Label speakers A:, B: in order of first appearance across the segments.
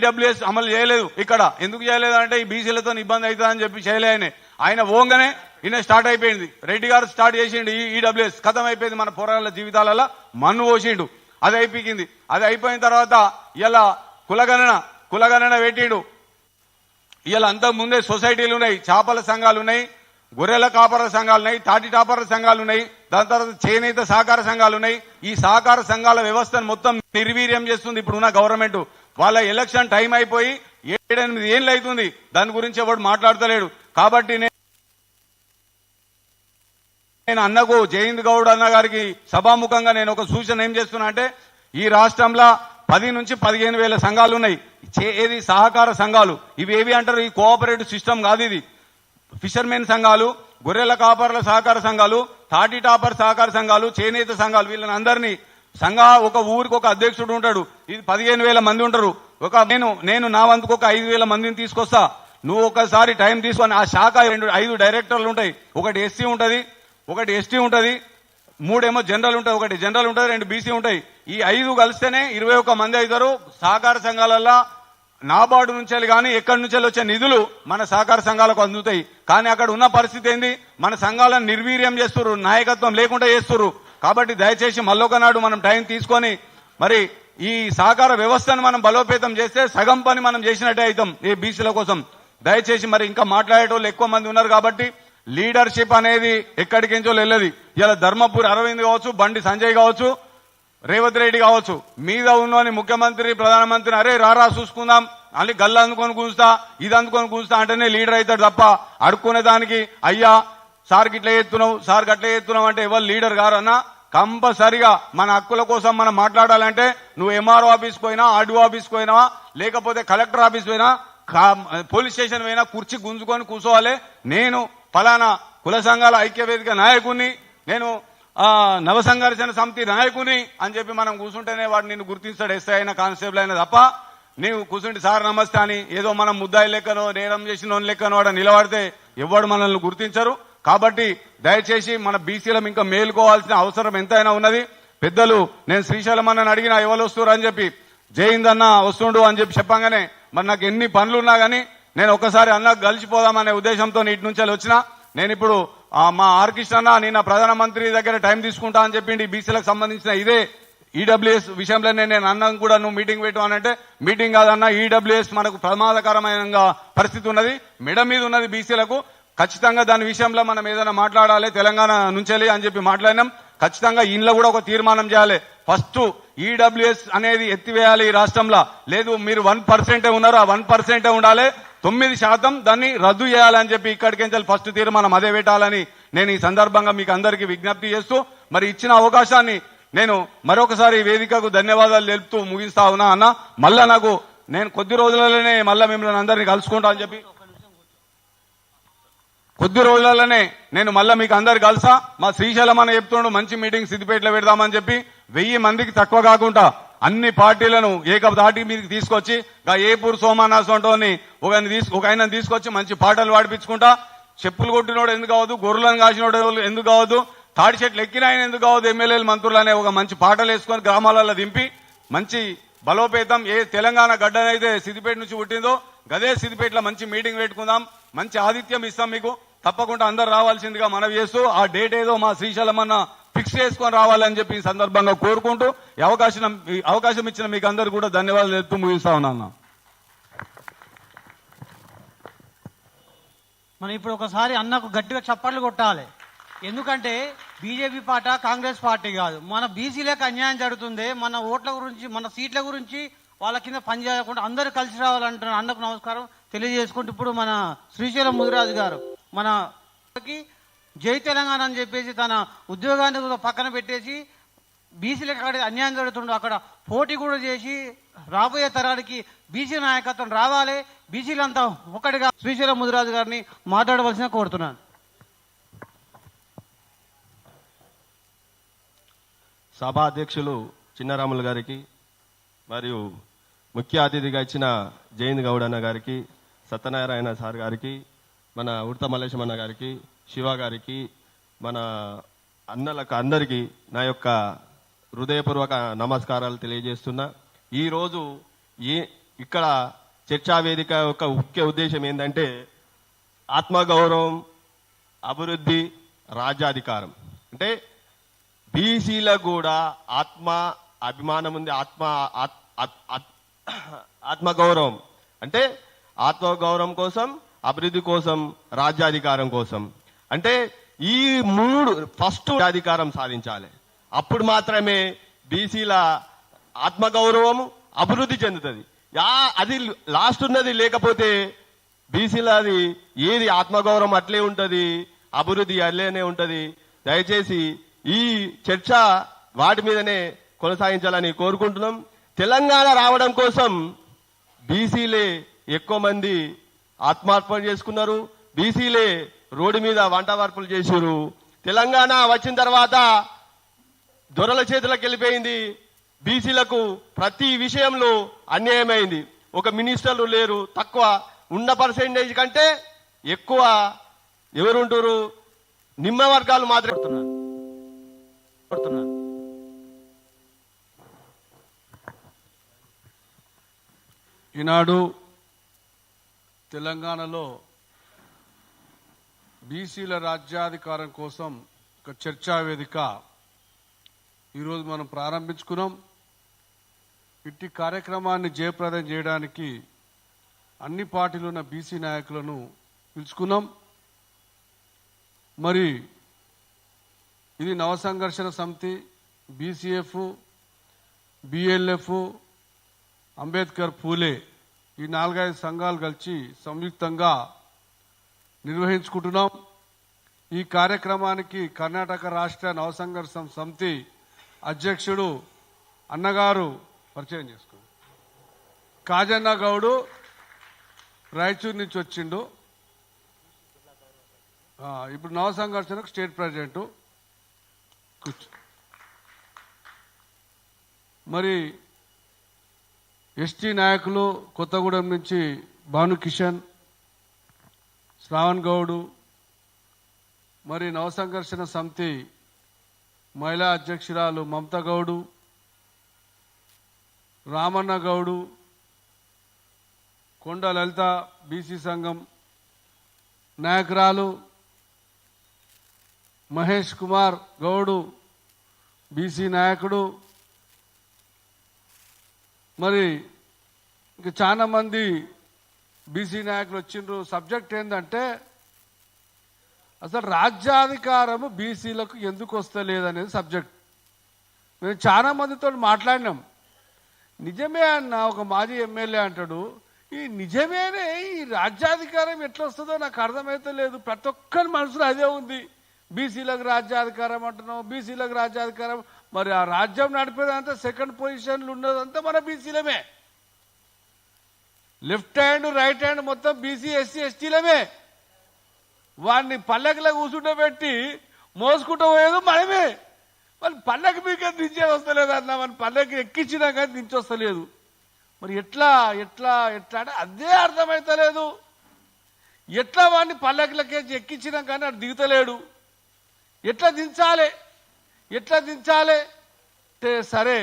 A: EWS అమలు చేయలేదు. ఇక్కడ ఎందుకు చేయలేదు అంటే ఈ బీసీలతో ఇబ్బంది అవుతుందని చెప్పి చేయలే. ఆయన ఓంగానే ఈయన స్టార్ట్ అయిపోయింది. రెడ్డి గారు స్టార్ట్ చేసిండు ఈడబ్ల్యూఎస్, ఖతం అయిపోయింది. మన పోరాళ్ళ జీవితాలలో మన్ను పోసిండు. అది అయిపోయింది. అది అయిపోయిన తర్వాత ఇలా కులగణన పెట్టిండు. ఇలా అంతకు ముందే సొసైటీలు ఉన్నాయి, చేపల సంఘాలు ఉన్నాయి, గొర్రెల కాపర సంఘాలు ఉన్నాయి, తాటి కాపర సంఘాలు ఉన్నాయి, దాని తర్వాత చేనేత సహకార సంఘాలు ఉన్నాయి. ఈ సహకార సంఘాల వ్యవస్థను మొత్తం నిర్వీర్యం చేస్తుంది ఇప్పుడున్న గవర్నమెంట్. వాళ్ళ ఎలక్షన్ టైం అయిపోయి 7-8 ఏళ్ళు అవుతుంది. దాని గురించి ఎవడు మాట్లాడతలేడు. కాబట్టి నేను అన్నకు జయంత్ గౌడ్ అన్న గారికి సభాముఖంగా నేను ఒక సూచన ఏం చేస్తున్నా అంటే, ఈ రాష్ట్రంలో 10 నుంచి 15 వేల సంఘాలు ఉన్నాయి. ఏది సహకార సంఘాలు. ఇవి ఏవి అంటారు, ఈ కోఆపరేటివ్ సిస్టమ్ కాదు. ఇది ఫిషర్మెన్ సంఘాలు, గొర్రెల కాపర్ల సహకార సంఘాలు, తాటి టాపర్ సహకార సంఘాలు, చేనేత సంఘాలు, వీళ్ళని అందరినీ ఒక ఊరికి ఒక అధ్యక్షుడు ఉంటాడు. ఇది 15,000 మంది ఉంటారు. నేను నా వంతుకు ఒక 5,000 మందిని తీసుకొస్తా. నువ్వు ఒకసారి టైం తీసుకొని ఆ శాఖ 5 డైరెక్టర్లు ఉంటాయి. ఒకటి ఎస్సీ ఉంటది, ఒకటి ఎస్టీ ఉంటది, 3 జనరల్ ఉంటాయి, ఒకటి జనరల్ ఉంటుంది, 2 బీసీ ఉంటాయి. ఈ 5 కలిస్తేనే 21 మంది అవుతారు. సహకార సంఘాలలో నాబార్డు నుంచి కానీ ఎక్కడి నుంచి వచ్చే నిధులు మన సహకార సంఘాలకు అందుతాయి. కానీ అక్కడ ఉన్న పరిస్థితి ఏంది, మన సంఘాలను నిర్వీర్యం చేస్తున్నారు, నాయకత్వం లేకుండా చేస్తున్నారు. కాబట్టి దయచేసి మళ్ళొకనాడు మనం టైం తీసుకొని మరి ఈ సహకార వ్యవస్థను మనం బలోపేతం చేస్తే సగం పని మనం చేసినట్టే అవుతాం ఈ బీసీల కోసం. దయచేసి మరి ఇంకా మాట్లాడేటోళ్ళు ఎక్కువ మంది ఉన్నారు కాబట్టి లీడర్షిప్ అనేది ఎక్కడికించో వెళ్ళదు. ఇలా ధర్మపురి అరవింద్ కావచ్చు, బండి సంజయ్ కావచ్చు, రేవంత్ రెడ్డి కావచ్చు, మీద ఉన్నని ముఖ్యమంత్రి ప్రధానమంత్రిని అరే రారా చూసుకుందాం అని గల్లు అందుకొని కూస్తా, ఇది అందుకొని కూస్తా అంటేనే లీడర్ అవుతాడు తప్ప అడుక్కునే దానికి అయ్యా సార్ గిట్లా చేస్తున్నావు, సార్ గట్లా చేస్తున్నావు అంటే ఎవరు లీడర్ గారన్నా. కంపల్సరిగా మన హక్కుల కోసం మనం మాట్లాడాలంటే నువ్వు ఎంఆర్ఓ ఆఫీస్ పోయినా, ఆర్డీఓ ఆఫీస్ పోయినా, లేకపోతే కలెక్టర్ ఆఫీస్ పోయినా, పోలీస్ స్టేషన్ పోయినా కుర్చీ గుంజుకొని కూర్చోవాలి. నేను ఫలానా కుల సంఘాల ఐక్యవేదిక నాయకుని, నేను నవ సంఘర్షణ సమితి నాయకుని అని చెప్పి మనం కూర్చుంటేనే వాడు నిన్ను గుర్తిస్తాడు, ఎస్ఐ అయినా కానిస్టేబుల్ అయినా. తప్ప నీవు కూర్చుంటే సార్ నమస్తే అని ఏదో మనం ముద్దాయి లెక్కనో నేరం చేసిన లెక్కనో వాడు నిలబడితే ఎవడు మనల్ని గుర్తించరు. కాబట్టి దయచేసి మన బీసీలం ఇంకా మేలుకోవాల్సిన అవసరం ఎంతైనా ఉన్నది. పెద్దలు నేను శ్రీశైలం అన్నని అడిగిన ఎవరు వస్తున్నారు అని చెప్పి, జయంత్ అన్న వస్తుండు అని చెప్పి చెప్పంగానే మరి నాకు ఎన్ని పనులున్నా కానీ నేను ఒకసారి అన్న కలిసిపోదామనే ఉద్దేశంతో ఇటు నుంచి వచ్చిన. నేను ఇప్పుడు మా ఆర్ కృష్ణ అన్న నిన్న ప్రధానమంత్రి దగ్గర టైం తీసుకుంటా అని చెప్పిండి బీసీలకు సంబంధించిన ఇదే ఈడబ్ల్యూఎస్ విషయంలోనే నేను అన్నం కూడా నువ్వు మీటింగ్ పెట్టు అని అంటే, మీటింగ్ కాదన్నా ఈడబ్ల్యూఎస్ మనకు ప్రమాదకరమైన పరిస్థితి ఉన్నది, మెడ మీద ఉన్నది బీసీలకు. ఖచ్చితంగా దాని విషయంలో మనం ఏదైనా మాట్లాడాలి తెలంగాణ నుంచెలి అని చెప్పి మాట్లాడినాం. ఖచ్చితంగా ఇంట్లో కూడా ఒక తీర్మానం చేయాలి. ఫస్ట్ ఈడబ్ల్యూఎస్ అనేది ఎత్తివేయాలి ఈ రాష్ట్రంలో. లేదు మీరు 1% ఉన్నారు, ఆ 1% ఉండాలి, 9% దాన్ని రద్దు చేయాలని చెప్పి ఇక్కడికి ఫస్ట్ తీర్మానం అదే పెట్టాలని నేను ఈ సందర్భంగా మీకు అందరికీ విజ్ఞప్తి చేస్తూ మరి ఇచ్చిన అవకాశాన్ని నేను మరొకసారి వేదికకు ధన్యవాదాలు తెలుపుతూ ముగిస్తా ఉన్నా. అన్న మళ్ళా నేను కొద్ది రోజులలోనే మళ్ళా మిమ్మల్ని అందరినీ కలుసుకుంటా అని చెప్పి, కొద్ది రోజులలోనే నేను మళ్ళా మీకు అందరు కలిసా. మా శ్రీశైలం అన్న చెప్తుండు మంచి మీటింగ్ సిద్దిపేటలో పెడదామని చెప్పి 1000 మందికి తక్కువ కాకుండా అన్ని పార్టీలను ఏకతాటి మీదకి తీసుకొచ్చి ఏపూర్ సోమానాసంటోని ఒక ఆయన తీసుకొచ్చి మంచి పాటలు పాడిపించుకుంటా. చెప్పులు కొట్టినోడు ఎందుకు కావద్దు, గొర్రెలను కాసినోడు ఎందుకు కావద్దు, తాడి చెట్లు ఎక్కిన ఆయన ఎందుకు కావద్దు, ఎమ్మెల్యేలు మంత్రులు అనే ఒక మంచి పాటలు వేసుకొని గ్రామాలలో దింపి మంచి బలోపేతం. ఏ తెలంగాణ గడ్డనైతే సిద్దిపేట నుంచి పుట్టిందో గదే సిద్దిపేటలో మంచి మీటింగ్ పెట్టుకుందాం, మంచి ఆతిథ్యం ఇస్తాం మీకు. తప్పకుండా అందరు రావాల్సిందిగా మనవి చేస్తూ ఆ డేట్ ఏదో మా శ్రీశైలం అన్న ఫిక్స్ చేసుకొని రావాలని చెప్పి ఈ సందర్భంగా కోరుకుంటూ అవకాశం ఇచ్చిన మీకు అందరు కూడా ధన్యవాదాలు చెప్తూ ముగిస్తా ఉన్నాను.
B: మనం ఇప్పుడు ఒకసారి అన్నకు గట్టిగా చప్పట్లు కొట్టాలి. ఎందుకంటే బీజేపీ పార్టీ కాంగ్రెస్ పార్టీ కాదు, మన బీసీలకు అన్యాయం జరుగుతుంది. మన ఓట్ల గురించి, మన సీట్ల గురించి వాళ్ళ కింద పనిచేయకుండా అందరూ కలిసి రావాలంటున్న అన్నకు నమస్కారం తెలియజేసుకుంటూ ఇప్పుడు మన శ్రీశైలం ముదిరాజు గారు మన జై తెలంగాణ అని చెప్పేసి తన ఉద్యోగాన్ని పక్కన పెట్టేసి బీసీలకు అక్కడ అన్యాయం జరుగుతుండో అక్కడ పోటీ కూడా చేసి రాబోయే తరానికి బీసీ నాయకత్వం రావాలి, బీసీలంతా ఒకటిగా శ్రీశైలం ముదిరాజు గారిని మాట్లాడవలసిన కోరుతున్నాను.
C: సభా అధ్యక్షులు చిన్నరాములు గారికి మరియు ముఖ్య అతిథిగా ఇచ్చిన జయంత్ గౌడ్ అన్న గారికి, సత్యనారాయణ సార్ గారికి, మన ఉడత మల్లేశం అన్న గారికి, శివ గారికి, మన అన్నలకు అందరికీ నా యొక్క హృదయపూర్వక నమస్కారాలు తెలియజేస్తున్నా. ఈరోజు ఇక్కడ చర్చా వేదిక యొక్క ముఖ్య ఉద్దేశం ఏంటంటే ఆత్మగౌరవం, అభివృద్ధి, రాజ్యాధికారం. అంటే బీసీలకు కూడా అభిమానం ఉంది, ఆత్మగౌరవం. అంటే ఆత్మగౌరవం కోసం, అభివృద్ధి కోసం, రాజ్యాధికారం కోసం. అంటే ఈ మూడు ఫస్ట్ అధికారం సాధించాలి. అప్పుడు మాత్రమే బీసీల ఆత్మగౌరవం అభివృద్ధి చెందుతుంది. అది లాస్ట్ ఉన్నది లేకపోతే బీసీలది ఏది ఆత్మగౌరవం అట్లే ఉంటది, అభివృద్ధి అట్లేనే ఉంటది. దయచేసి ఈ చర్చ వాటి మీదనే కొనసాగించాలని కోరుకుంటున్నాం. తెలంగాణ రావడం కోసం బీసీలే ఎక్కువ మంది ఆత్మార్పణ చేసుకున్నారు, బీసీలే రోడ్డు మీద వంట వార్పులు చేశారు. తెలంగాణ వచ్చిన తర్వాత దొరల చేతులకు వెళ్ళిపోయింది. బీసీలకు ప్రతి విషయంలో అన్యాయమైంది. ఒక మినిస్టర్లు లేరు, తక్కువ ఉన్న పర్సెంటేజ్ కంటే ఎక్కువ ఎవరుంటారు, నిమ్మ వర్గాలు మాత్రమే.
D: ఈనాడు తెలంగాణలో బీసీల రాజ్యాధికారం కోసం ఒక చర్చా వేదిక ఈరోజు మనం ప్రారంభించుకున్నాం. ఇట్టి కార్యక్రమాన్ని జయప్రదం చేయడానికి అన్ని పార్టీలు ఉన్న బీసీ నాయకులను పిలుచుకున్నాం. మరి ఇది నవసంఘర్షణ సమితి, బీసీఎఫ్, బిఎల్ఎఫ్, అంబేద్కర్ పూలే ఈ 4-5 సంఘాలు కలిసి సంయుక్తంగా నిర్వహించుకుంటున్నాం. ఈ కార్యక్రమానికి కర్ణాటక రాష్ట్ర నవసంఘర్షణ సమితి అధ్యక్షుడు అన్నగారు పరిచయం చేసుకోండి. కాజన్న గౌడు రాయచూరు నుంచి వచ్చిండు. ఇప్పుడు నవసంఘర్షణకు స్టేట్ ప్రెసిడెంట్. కూర్చో. మరి ఎస్టీ నాయకులు కొత్తగూడెం నుంచి భానుకిషన్, శ్రావణ్ గౌడు, మరి నవసంఘర్షణ సమితి మహిళా అధ్యక్షురాలు మమతా గౌడు, రామన్న గౌడు, కొండ లలిత బీసీ సంఘం నాయకురాలు, మహేష్ కుమార్ గౌడు బీసీ నాయకుడు, మరి ఇంకా చాలా మంది బీసీ నాయకులు వచ్చిండ్రు. సబ్జెక్ట్ ఏంటంటే అసలు రాజ్యాధికారము బీసీలకు ఎందుకు వస్తలేదనేది సబ్జెక్ట్. మేము చాలా మందితో మాట్లాడినాం. నిజమే అన్న ఒక మాజీ ఎమ్మెల్యే అంటాడు, ఈ నిజమేనే ఈ రాజ్యాధికారం ఎట్లా వస్తుందో నాకు అర్థమైతే లేదు. ప్రతి ఒక్కరి మనసులో అదే ఉంది. బీసీలకు రాజ్యాధికారం అంటున్నాం, బీసీలకు రాజ్యాధికారం. మరి ఆ రాజ్యం నడిపేదంతా సెకండ్ పొజిషన్లు ఉన్నదంతా మన బీసీలమే. లెఫ్ట్ హ్యాండ్ రైట్ హ్యాండ్ మొత్తం బీసీ ఎస్సీ ఎస్టీలమే. వాడిని పల్లెకిలో కూర్చుంటబెట్టి మోసుకుంటూ పోయేది మనమే. మరి పల్లెకి మీకే దించేది వస్తలేదు అన్న, మన పల్లెకి ఎక్కించినా కానీ దించొస్తలేదు. మరి ఎట్లా ఎట్లా ఎట్లా అంటే అదే అర్థమైతలేదు. ఎట్లా వాడిని పల్లెకిలకే ఎక్కించినా కానీ అటు దిగుతలేడు. ఎట్లా దించాలి ఎట్లా దించాలి అంటే సరే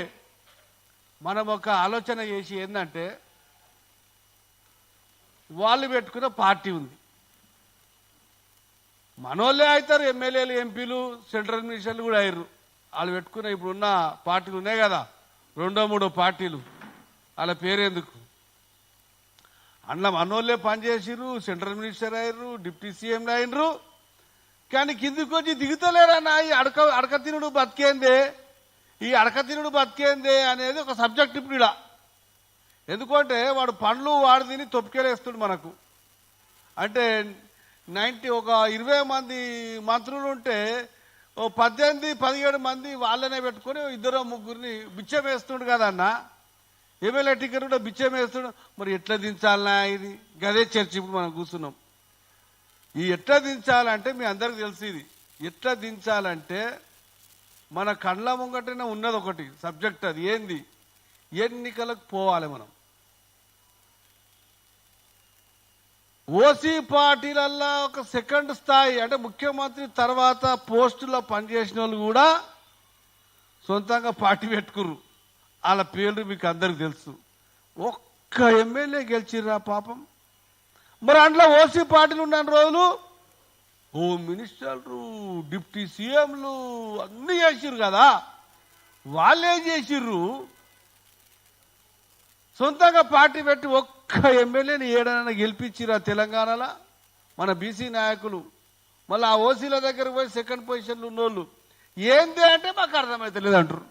D: మనం ఒక ఆలోచన చేసి ఏంటంటే వాళ్ళు పెట్టుకున్న పార్టీ ఉంది. మనోళ్ళే అవుతారు, ఎమ్మెల్యేలు ఎంపీలు సెంట్రల్ మినిస్టర్లు కూడా అయ్యారు. వాళ్ళు పెట్టుకున్న ఇప్పుడున్న పార్టీలు ఉన్నాయి కదా, 2-3 పార్టీలు, వాళ్ళ పేరెందుకు అన్న మనోళ్ళే పనిచేసిర్రు, సెంట్రల్ మినిస్టర్ అయ్యారు, డిప్యూటీ సీఎంలు అయినరు. కానీ కిందికి వచ్చి దిగుతలేరన్నా. ఈ అడక తినుడు బతికేందే, ఈ అడక తినుడు బతికేందే అనేది ఒక సబ్జెక్ట్ ఇప్పుడు ఇలా. ఎందుకంటే వాడు పండ్లు వాడు తిని తొప్పికేలేస్తుడు మనకు. అంటే 20 మంది మంత్రులు ఉంటే 18-17 మంది వాళ్ళనే పెట్టుకొని 2-3 బిచ్చం వేస్తుండు కదన్న. ఎమ్మెల్యే టికెట్ కూడా బిచ్చం వేస్తుండు. మరి ఎట్లా దించాలన్నా ఇది గదే చర్చ ఇప్పుడు మనం కూర్చున్నాం. ఈ ఎట్లా దించాలంటే మీ అందరికి తెలుసు. ఇది ఎట్లా దించాలంటే మన కళ్ళ ముంగటనే ఉన్నది ఒకటి సబ్జెక్ట్. అది ఏంది? ఎన్నికలకు పోవాలి మనం. ఓసీ పార్టీలల్లా ఒక సెకండ్ స్థాయి అంటే ముఖ్యమంత్రి తర్వాత పోస్టులో పనిచేసిన వాళ్ళు కూడా సొంతంగా పార్టీ పెట్టుకుర్రు. వాళ్ళ పేర్లు మీకు అందరికి తెలుసు. ఒక్క ఒక్క ఎమ్మెల్యే గెలిచిర్రా పాపం. మరి అందులో ఓసీ పార్టీలు ఉన్న రోజులు హోమ్ మినిస్టర్లు, డిప్యూటీ సీఎంలు అన్నీ చేసిర్రు కదా. వాళ్ళు ఏం చేసిర్రు? సొంతంగా పార్టీ పెట్టి ఒక్క ఎమ్మెల్యేని ఏడైనా గెలిపించిరా తెలంగాణలో మన బీసీ నాయకులు. మళ్ళీ ఆ ఓసీల దగ్గరకు పోయి సెకండ్ పొజిషన్లు ఉన్నోళ్ళు ఏంది అంటే మాకు అర్థమవుతలేదు అంటారు.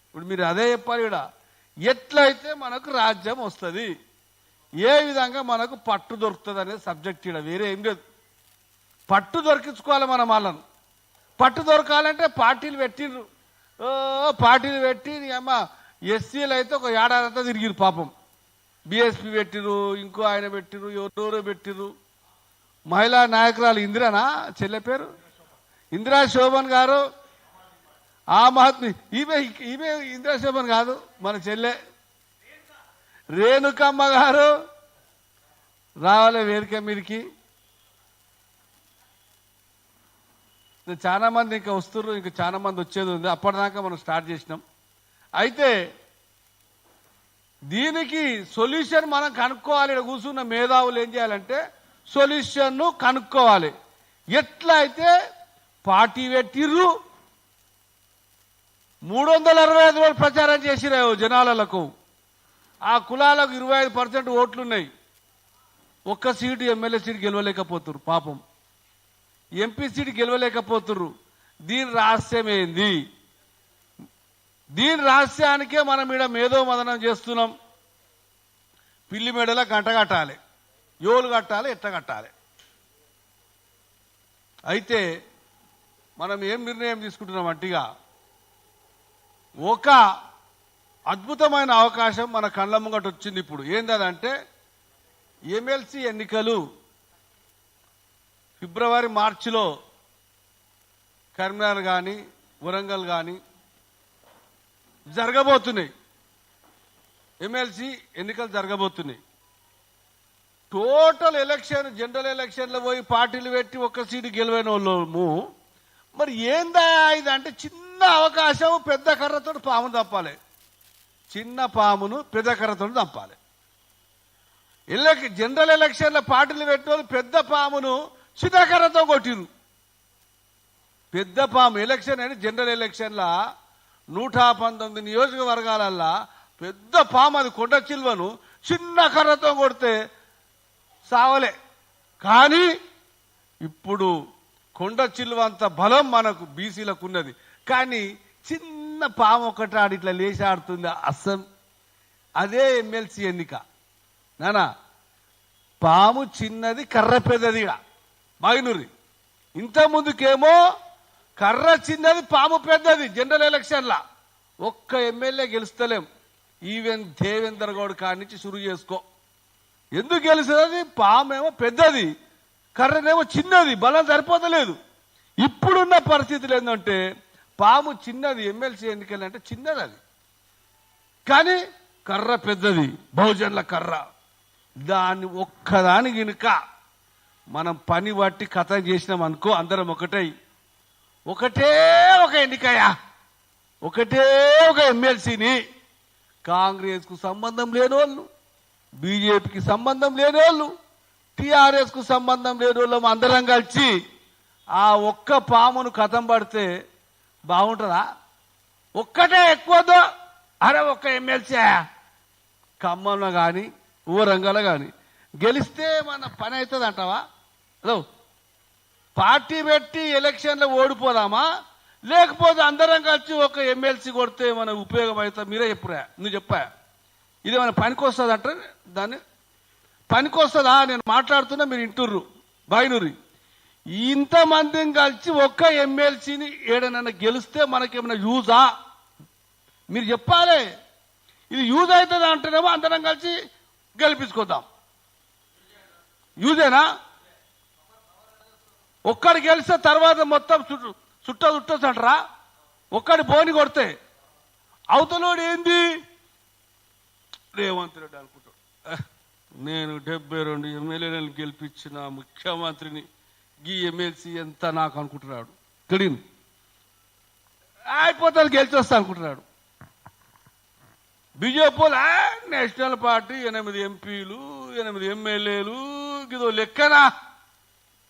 D: ఇప్పుడు మీరు అదే చెప్పాలి. ఇక్కడ ఎట్లయితే మనకు రాజ్యం వస్తుంది, ఏ విధంగా మనకు పట్టు దొరుకుతుంది అనేది సబ్జెక్ట్. ఇక్కడ వేరే ఏం లేదు. పట్టు దొరికించుకోవాలి మనం వాళ్ళను. పట్టు దొరకాలంటే పార్టీలు పెట్టిండ్రు. పార్టీలు పెట్టి అమ్మ ఎస్సీలు అయితే ఒక ఏడాదంతా తిరిగిరు పాపం. బీఎస్పీ పెట్టిరు, ఇంకో ఆయన పెట్టిరు, ఎవరెవరో పెట్టిరు. మహిళా నాయకురాలు ఇందిరానా చెల్లె పేరు ఇందిరా శోభన్ గారు, ఆ మహాత్మి ఈమె ఈమె ఇందిరా శోభన్ కాదు మన చెల్లె రేణుకమ్మ గారు రావాలి వేదిక మీదకి. చాలా మంది ఇంకా వస్తున్నారు, ఇంకా చాలా మంది వచ్చేది ఉంది. అప్పటిదాకా మనం స్టార్ట్ చేసినాం. అయితే దీనికి సొల్యూషన్ మనం కనుక్కోవాలి. ఇక్కడ కూర్చున్న మేధావులు ఏం చేయాలంటే సొల్యూషన్ను కనుక్కోవాలి. ఎట్లా అయితే పార్టీ పెట్టిర్రు, 365 రోజులు ప్రచారం చేసిరా జనాలకు. ఆ కులాలకు 25% ఓట్లున్నాయి. ఒక్క సీటు ఎమ్మెల్యే సీటు గెలవలేకపోతున్నారు పాపం. ఎంపీ సీటు గెలవలేకపోతున్నారు. దీని రహస్యం ఏంది? దీని రహస్యానికే మనం ఈడ మేధో మదనం చేస్తున్నాం. పిల్లి మెడల గంట కట్టాలి, యోలు కట్టాలి, ఎట్ట కట్టాలి. అయితే మనం ఏం నిర్ణయం తీసుకుంటున్నాం అంటిగా, ఒక అద్భుతమైన అవకాశం మన కళ్ళ ముంగట వచ్చింది. ఇప్పుడు ఏంటంటే ఎమ్మెల్సీ ఎన్నికలు ఫిబ్రవరి మార్చిలో కరీంనగర్ కానీ వరంగల్ కానీ జరగబోతున్నాయి. ఎమ్మెల్సీ ఎన్నికలు జరగబోతున్నాయి. టోటల్ ఎలక్షన్, జనరల్ ఎలక్షన్లో పోయి పార్టీలు పెట్టి ఒక్క సీటు గెలవైన వాళ్ళము. మరి ఏందా ఇది అంటే చిన్న అవకాశం, పెద్ద కర్రతో పామును తప్పాలి. చిన్న పామును పెద్ద కర్రతో తప్పాలి. జనరల్ ఎలక్షన్ల పార్టీలు పెట్టిన పెద్ద పామును చిన్న కర్రతో కొట్టిరు. పెద్ద పాము ఎలక్షన్ అని జనరల్ ఎలక్షన్ల 119 నియోజకవర్గాలల్లా పెద్ద పాము, అది కొండ చిల్వను చిన్న కర్రతో కొడితే సావలే. కానీ ఇప్పుడు కొండ చిల్వ అంత బలం మనకు బీసీలకు ఉన్నది. కానీ చిన్న పాము ఒకటి ఆడి ఇట్లా లేచి ఆడుతుంది అస్సం. అదే ఎమ్మెల్సీ ఎన్నిక నానా. పాము చిన్నది, కర్ర పెద్దది. మాగినూరి ఇంత ముందుకేమో కర్ర చిన్నది, పాము పెద్దది. జనరల్ ఎలక్షన్లా ఒక్క ఎమ్మెల్యే గెలుస్తలేం. ఈవెన్ దేవేందర్ గౌడ్ కాడి నుంచి షురు చేసుకో. ఎందుకు గెలుస్తుంది? పామేమో పెద్దది, కర్రనేమో చిన్నది, బలం సరిపోతలేదు. ఇప్పుడున్న పరిస్థితులు ఏంటంటే పాము చిన్నది, ఎమ్మెల్సీ ఎన్నికలంటే చిన్నది అది, కానీ కర్ర పెద్దది, బహుజన్ల కర్ర. దాన్ని ఒక్కదాని గినుక మనం పని బట్టి కథ చేసినాం అనుకో, అందరం ఒకటే ఒక ఎన్నికయా, ఒకటే ఒక ఎమ్మెల్సీని. కాంగ్రెస్కు సంబంధం లేని వాళ్ళు, బీజేపీకి సంబంధం లేని వాళ్ళు, టీఆర్ఎస్కు సంబంధం లేని వాళ్ళు అందరం కలిసి ఆ ఒక్క పామును కథం పడితే బాగుంటుందా? ఒక్కటే ఎక్కువదో. అరే ఒక్క ఎమ్మెల్సీ ఖమ్మంలో కానీ ఊరంగలో కానీ గెలిస్తే మన పని అవుతుంది అంటావా? హలో, పార్టీ పెట్టి ఎలక్షన్లో ఓడిపోదామా, లేకపోతే అందరం కలిసి ఒక ఎమ్మెల్సీ కొడితే మన ఉపయోగం అవుతుంది? మీరే చెప్పురా, నువ్వు చెప్పా. ఇది మన పనికి వస్తుంది అంటే దాన్ని పనికి వస్తుందా? నేను మాట్లాడుతున్నా, మీరు ఇంటుర్రు బాయినూరి. ఇంతమందిని కలిసి ఒక్క ఎమ్మెల్సీని ఏడనన్నా గెలిస్తే మనకేమైనా యూజా? మీరు చెప్పాలి. ఇది యూజ్ అవుతుంది అంటేనేమో అందరం కలిసి గెలిపించుకుందాం. యూజేనా? ఒక్కడు గెలిస్తే తర్వాత మొత్తం చుట్టొచ్చంటారా? ఒక్కడి బోని కొడితే అవతలోడు ఏంది రేవంత్ రెడ్డి అనుకుంటాడు. నేను 72 ఎమ్మెల్యేలను గెలిపించిన ముఖ్యమంత్రిని, ఈ ఎమ్మెల్సీ ఎంత నాకు అనుకుంటున్నాడు. తెలియదు అయిపోతాను, గెలిచి వస్తా అనుకుంటున్నాడు. బీజేపీ వాళ్ళు నేషనల్ పార్టీ 8 ఎంపీలు 8 ఎమ్మెల్యేలు ఇదో లెక్కనా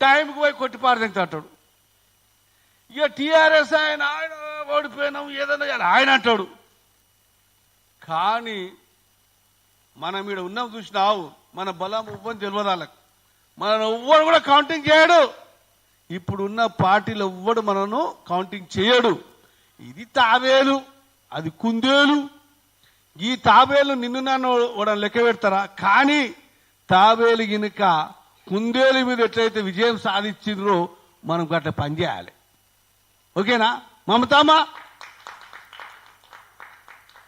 D: టైంకి పోయి కొట్టి పారదింటాడు. ఇక టీఆర్ఎస్ ఆయన ఓడిపోయినాం ఏదైనా ఆయన అంటాడు. కానీ మనం ఇక్కడ ఉన్నాం చూసినావు, మన బలం ఇవ్వని తెలియదు వాళ్ళకి. మనం ఎవ్వడు కూడా కౌంటింగ్ చేయడు. ఇప్పుడున్న పార్టీలు ఎవ్వడు మనను కౌంటింగ్ చేయడు. ఇది తాబేలు, అది కుందేలు. ఈ తాబేలు నిన్ను నన్ను వాడని లెక్క పెడతారా? కానీ తాబేలు గినక కుందేలు మీద ఎట్లయితే విజయం సాధించిండ్రో మనం అట్లా పనిచేయాలి. ఓకేనా మమతామా?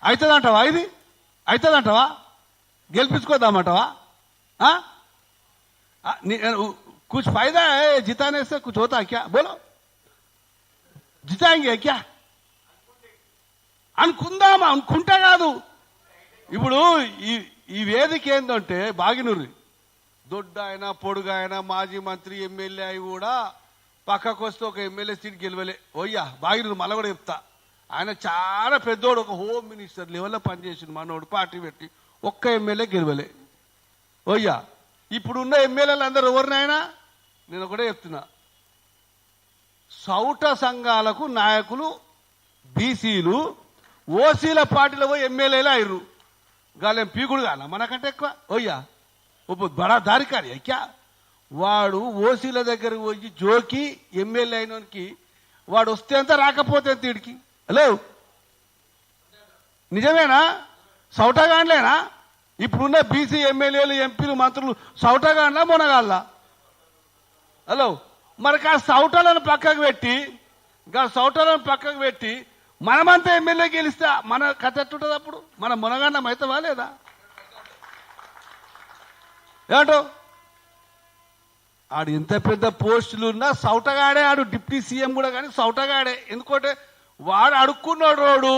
D: అవుతుందంటావా? ఇది అవుతుందంటావా? గెలిపించుకోద్దామంటావా? कुछ फायदा है जिताने से? कुछ होता है क्या? बोलो, जिताएंगे क्या? అనుకుందామా? అనుకుంటా కాదు. ఇప్పుడు ఈ వేదిక ఏంటంటే బాగినూరి దొడ్డ ఆయన పొడుగు ఆయన మాజీ మంత్రి ఎమ్మెల్యే అయి కూడా పక్కకు వస్తే ఒక ఎమ్మెల్యే సీట్ గెలవలే. ఓయ్యా బాగినూరు మళ్ళీ కూడా చెప్తా, ఆయన చాలా పెద్దోడు, ఒక హోమ్ మినిస్టర్ లెవెల్లో పనిచేసింది మనోడు, పార్టీ పెట్టి ఒక్క ఎమ్మెల్యే గెలవలే. ఓయ్యా ఇప్పుడున్న ఎమ్మెల్యేలు అందరూ ఎవరినైనా నేను ఒకటే చెప్తున్నా, సౌట సంఘాలకు నాయకులు బీసీలు ఓసీల పార్టీలో పోయి ఎమ్మెల్యేలు అయ్యారు. గాలేం పీకుడు కానా మనకంటే ఎక్కువ? ఓయ్యా బడా దారికారి క్యా? వాడు ఓసీల దగ్గరకు పోయి జోకి ఎమ్మెల్యే అయినోనికి వాడు వస్తే ఎంత రాకపోతే ఎంత వీడికి? హలో నిజమేనా? సౌటగాన్లేనా? ఇప్పుడున్న బీసీ ఎమ్మెల్యేలు ఎంపీలు మంత్రులు సౌటగాన్లా మొనగాళ్ళ? హలో మరి ఆ సౌటలను పక్కకు పెట్టి మనమంతా ఎమ్మెల్యే గెలిస్తే మన కథ ఎట్టుంటుంది? అప్పుడు మన మునగాండం అవుతావా లేదా? ఏమంటో ఆడు ఎంత పెద్ద పోస్టులు ఉన్నా సౌటగాడే. ఆడు డిప్యూటీ సీఎం కూడా కానీ సౌటగాడే. ఎందుకంటే వాడు అడుక్కున్నాడు రోడ్డు,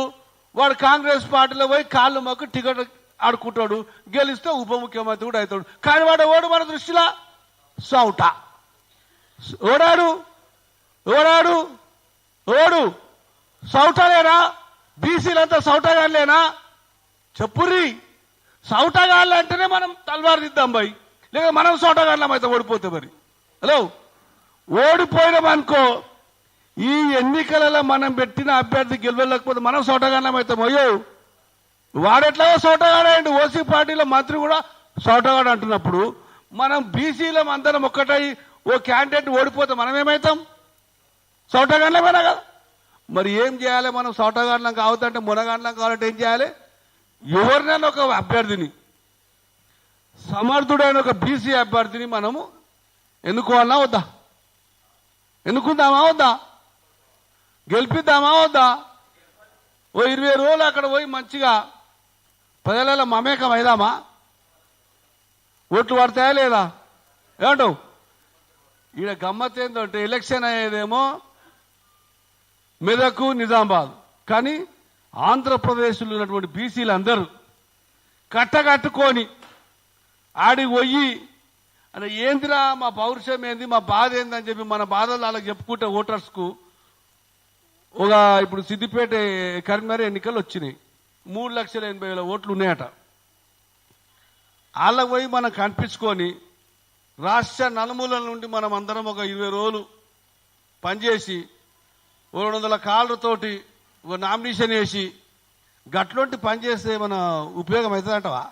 D: వాడు కాంగ్రెస్ పార్టీలో పోయి కాళ్ళు మొక్కు టికెట్ ఆడుకుంటాడు, గెలిస్తే ఉప ముఖ్యమంత్రి కూడా అవుతాడు. కానీ వాడు ఓడు మన దృష్టిలో సౌట. ఓడు సౌటలేనా? బీసీలంతా సౌటగాళ్ళేనా? చెప్పుర్రి. సౌటగాళ్ళు అంటేనే మనం తల్వారు దిద్దాం భయ్, లేక మనం సౌటగాళ్ళం అయితే ఓడిపోతే మరి. హలో ఓడిపోయినామనుకో, ఈ ఎన్నికలలో మనం పెట్టిన అభ్యర్థి గెలవలేకపోతే మనం సౌటగాళ్ళం అవుతాం. అయ్యో వాడెట్లా సౌటగాడండి, ఓసీ పార్టీలో మంత్రి కూడా సౌటగాడు అంటున్నప్పుడు మనం బీసీలం అందరం ఒక్కటై ఓ క్యాండిడేట్ ఓడిపోతే మనం ఏమవుతాం? సౌటగాళ్ళమేనా కదా? మరి ఏం చేయాలి? మనం సౌటగాళ్ళం కావద్దంటే మునగాళ్ళం కావాలంటే ఏం చేయాలి? ఎవరినైనా ఒక అభ్యర్థిని, సమర్థుడైన ఒక బీసీ అభ్యర్థిని మనము ఎన్నుకోవాలన్నా వద్దా? ఎన్నుకుందామా వద్దా? గెలిపిద్దామా వద్దా? ఓ 20 రోజులు అక్కడ పోయి మంచిగా ప్రజలలో మమేకం అయిదామా? ఓట్లు పడతాయా లేదా? ఏమంటావు? ఈడ గమ్మత్ ఏంటంటే ఎలక్షన్ అయ్యేదేమో మెదకు నిజామాబాద్, కానీ ఆంధ్రప్రదేశ్లో ఉన్నటువంటి బీసీలు అందరూ కట్టకట్టుకొని ఆడికి పోయి అంటే ఏందిరా మా పౌరుషం ఏంది, మా బాధ ఏంది అని చెప్పి మన బాధలు వాళ్ళకి చెప్పుకుంటే ఓటర్స్కు ఒక ఇప్పుడు సిద్దిపేట కరీంనగర్ ఎన్నికలు వచ్చినాయి, 3,80,000 ఓట్లు ఉన్నాయట. వాళ్ళకి పోయి మనం కనిపించుకొని రాష్ట్ర నలుమూలల నుండి మనం అందరం ఒక 20 రోజులు పనిచేసి 200 కాళ్ళతోటి ఒక నామినేషన్ వేసి గట్లోంటి పనిచేస్తే మన ఉపయోగం అవుతుందంటవా?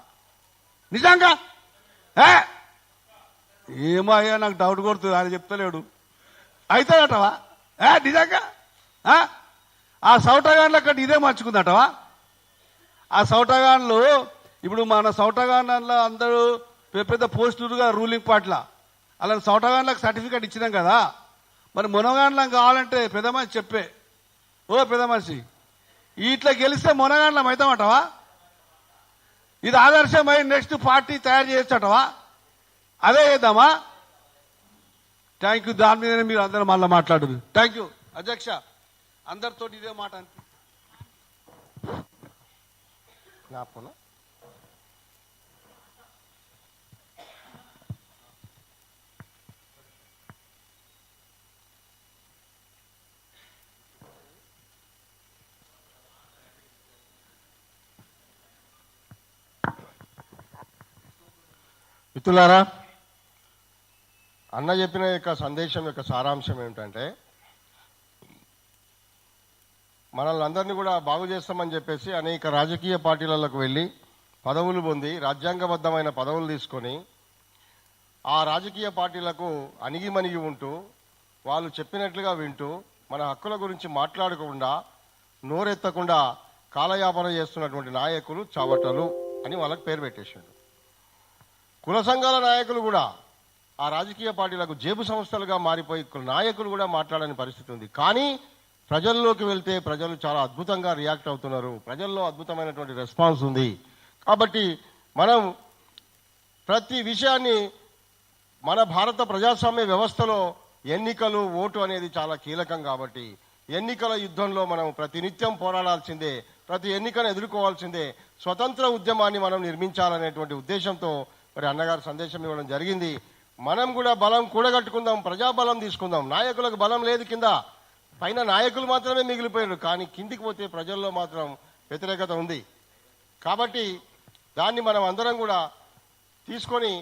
D: నిజంగా ఏమో అయ్యా నాకు డౌట్ కొడుతుంది, ఆయన చెప్తలేడు. అవుతుందటవా? నిజంగా ఆ సౌటగాన్ల కంటే ఇదే మంచుకుందటవా? ఆ సౌటగాన్లు ఇప్పుడు మన సౌటగాన్ల అందరూ పెద్ద పోస్టులుగా రూలింగ్ పార్టీల అలా సౌటగాన్లకు సర్టిఫికేట్ ఇచ్చినాం కదా. మరి మునగాండ్లం కావాలంటే పెద్ద మనిషి చెప్పే, ఓ పెద్ద మనిషి ఇట్లా గెలిస్తే మునగాండ్లం అవుతామంటవా? ఇది ఆదర్శమై నెక్స్ట్ పార్టీ తయారు చేయొచ్చటవా? అదే చేద్దామా? Thank you. దాని మీదనే మీరు అందరూ మళ్ళీ మాట్లాడరు. థ్యాంక్ యూ అధ్యక్ష. అందరితో ఇదే మాట అనిపి
E: మిత్రులారా, అన్న చెప్పిన యొక్క సందేశం యొక్క సారాంశం ఏమిటంటే, మనల్ని అందరినీ కూడా బాగు చేస్తామని చెప్పేసి అనేక రాజకీయ పార్టీలకు వెళ్ళి పదవులు పొంది రాజ్యాంగబద్ధమైన పదవులు తీసుకొని ఆ రాజకీయ పార్టీలకు అణిగిమణిగి ఉంటూ వాళ్ళు చెప్పినట్లుగా వింటూ మన హక్కుల గురించి మాట్లాడకుండా నోరెత్తకుండా కాలయాపన చేస్తున్నటువంటి నాయకులు చవటలు అని వాళ్ళకి పేరు పెట్టేసిండు. కుల సంఘాల నాయకులు కూడా ఆ రాజకీయ పార్టీలకు జేబు సంస్థలుగా మారిపోయి నాయకులు కూడా మాట్లాడని పరిస్థితి ఉంది. కానీ ప్రజల్లోకి వెళ్తే ప్రజలు చాలా అద్భుతంగా రియాక్ట్ అవుతున్నారు. ప్రజల్లో అద్భుతమైనటువంటి రెస్పాన్స్ ఉంది. కాబట్టి మనం ప్రతి విషయాన్ని మన భారత ప్రజాస్వామ్య వ్యవస్థలో ఎన్నికలు, ఓటు అనేది చాలా కీలకం. కాబట్టి ఎన్నికల యుద్ధంలో మనం ప్రతినిత్యం పోరాడాల్సిందే, ప్రతి ఎన్నికను ఎదుర్కోవాల్సిందే. స్వతంత్ర ఉద్యమాన్ని మనం నిర్మించాలనేటువంటి ఉద్దేశంతో మరి అన్నగారు సందేశం ఇవ్వడం జరిగింది. మనం కూడా బలం కూడగట్టుకుందాం, ప్రజాబలం తీసుకుందాం. నాయకులకు బలం లేదు, కింద పైన నాయకులు మాత్రమే మిగిలిపోయారు, కానీ కిందికి పోతే ప్రజల్లో మాత్రం వ్యతిరేకత ఉంది. కాబట్టి దాన్ని మనం అందరం కూడా తీసుకొని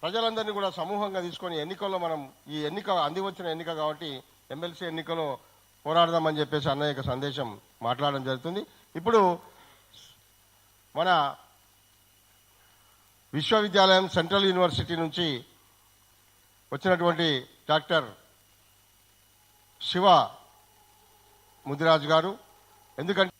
E: ప్రజలందరినీ కూడా సమూహంగా తీసుకొని ఎన్నికల్లో మనం ఈ ఎన్నిక అందివచ్చిన ఎన్నిక కాబట్టి ఎమ్మెల్సీ ఎన్నికలో పోరాడదామని చెప్పేసి అన్నయ్య సందేశం మాట్లాడడం జరుగుతుంది. ఇప్పుడు మన విశ్వవిద్యాలయం సెంట్రల్ యూనివర్సిటీ నుంచి వచ్చినటువంటి డాక్టర్ శివ ముదిరాజ్ గారు, ఎందుకంటే